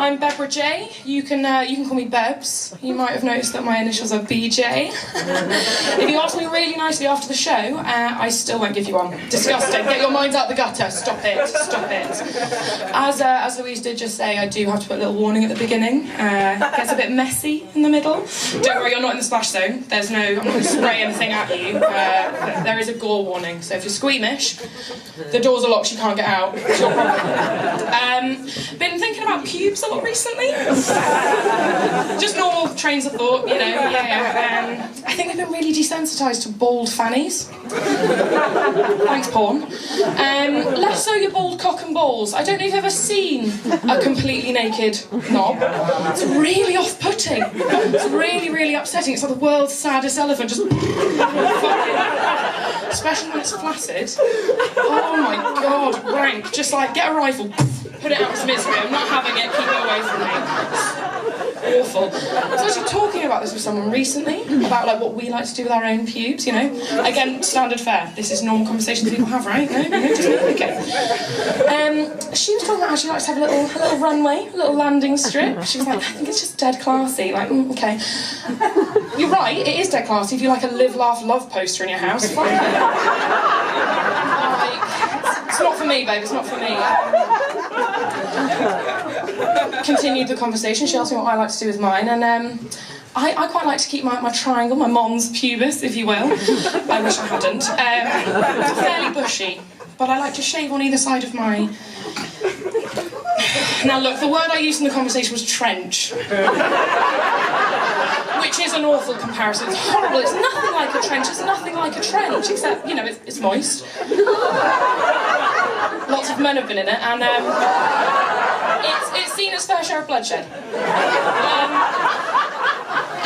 I'm Bebra J. You can call me Bebs. You might have noticed that my initials are BJ. If you ask me really nicely after the show, I still won't give you one. Disgusting. Get your minds out the gutter. Stop it. Stop it. As Louise did just say, I do have to put a little warning at the beginning. It gets a bit messy in the middle. Don't worry, you're not in the splash zone. I'm not going to spray anything at you. There is a gore warning, so if you're squeamish, the doors are locked, you can't get out. It's your problem. Been thinking about pubes a lot recently. Just normal trains of thought, you know. Yeah. I think they've been really desensitised to bald fannies. Thanks, porn. Less so your bald cock and balls. I don't know if you've ever seen a completely naked knob. It's really off-putting. It's really, really upsetting. It's like the world's saddest elephant, just fucking... Especially when it's flaccid. Oh my god, rank. Just like, get a rifle, put it out to misery. I'm not having it, keep it away from me. It's awful. I was actually talking about this with someone recently, about like what we like to do with our own pubes, you know. Again, standard fare. This is normal conversations people have, right? No, just me? Okay. She was talking about how she likes to have a little runway, a little landing strip. She was like, I think it's just dead classy. Like, okay. You're right, it is dead classy if you like a live, laugh, love poster in your house. Fuck it. It's not for me, babe, it's not for me. Continued the conversation, she asked me what I like to do with mine, and I quite like to keep my triangle, my mons pubis, if you will. I wish I hadn't. It's fairly bushy, but I like to shave on either side of my... Now look, the word I used in the conversation was trench. Which is an awful comparison. It's horrible. It's nothing like a trench. It's nothing like a trench, except, you know, it's moist. Lots of men have been in it, and it's seen its fair share of bloodshed.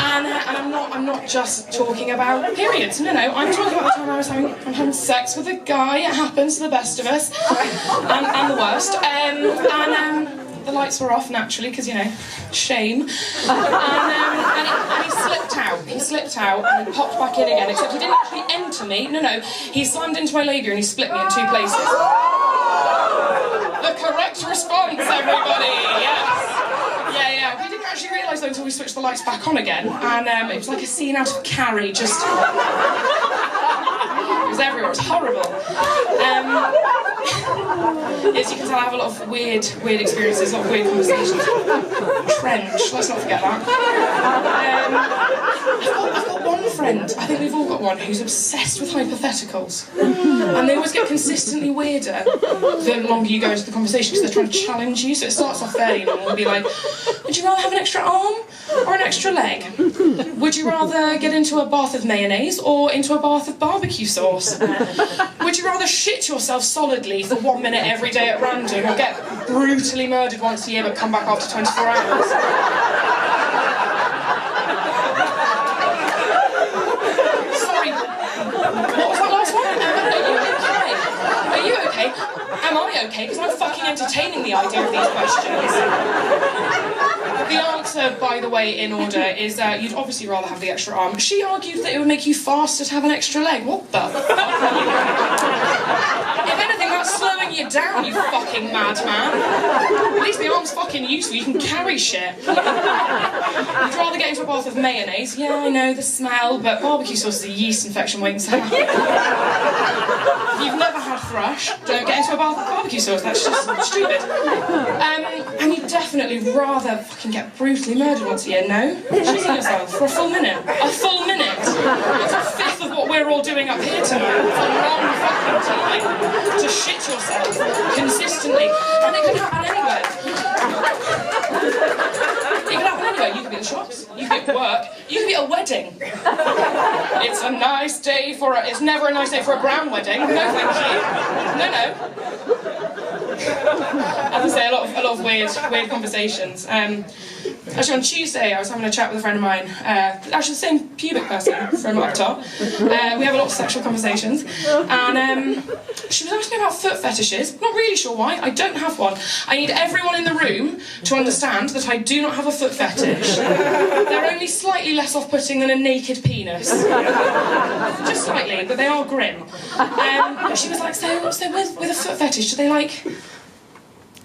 And I'm not just talking about periods. No, I'm talking about the time I'm having sex with a guy. It happens to the best of us, and the worst. The lights were off naturally because, you know, shame. And he slipped out. He slipped out and he popped back in again. Except he didn't actually enter me. No. He slammed into my labia and he split me in two places. The correct response, everybody. Yes. Yeah. We didn't actually realise though until we switched the lights back on again, and it was like a scene out of Carrie. Just it was everywhere. It was horrible. As you can tell, I have a lot of weird experiences, a lot of weird conversations. Trench, let's not forget that. I've got one friend, I think we've all got one, who's obsessed with hypotheticals. And they always get consistently weirder the longer you go into the conversation, because they're trying to challenge you. So it starts off fairly normal. It'll be like, would you rather have an extra arm or an extra leg? Would you rather get into a bath of mayonnaise or into a bath of barbecue sauce? Would you rather shit yourself solidly for 1 minute every day at random, or get brutally murdered once a year but come back after 24 hours? Sorry, what was that last one? Are you okay? Am I okay? Because I'm fucking entertaining the idea of these questions. The answer, by the way, in order, is you'd obviously rather have the extra arm. She argued that it would make you faster to have an extra leg. What the fuck? If anything, that's slowing you down, you fucking madman. At least the arm's fucking useful, you can carry shit. You'd rather get into a bath of mayonnaise. Yeah, I know, the smell, but barbecue sauce is a yeast infection waiting to happen. If you've never had thrush, don't get into a bath of barbecue sauce, that's just stupid. And you'd definitely rather fucking get brutally murdered once a year, no? Shitting yourself for a full minute. A full minute! That's a fifth of what we're all doing up here tonight. It's a long fucking time to shit yourself consistently. And it can happen anywhere. It can happen anywhere. You could be at the shops, you could be at work, you could be at a wedding. It's a nice day for a... It's never a nice day for a brown wedding. No, thank you. No. As I say, a lot of weird conversations. Actually, on Tuesday, I was having a chat with a friend of mine, actually the same pubic person from up top. We have a lot of sexual conversations, and she was asking me about foot fetishes. Not really sure why. I don't have one. I need everyone in the room to understand that I do not have a foot fetish. They're only slightly less off-putting than a naked penis. Just slightly, but they are grim. But she was like, so with a foot fetish,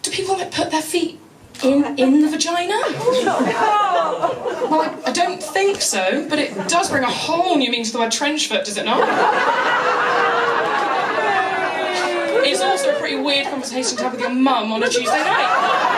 do people like put their feet In the vagina? Well, I don't think so, but it does bring a whole new meaning to the word trench foot, does it not? It's also a pretty weird conversation to have with your mum on a Tuesday night.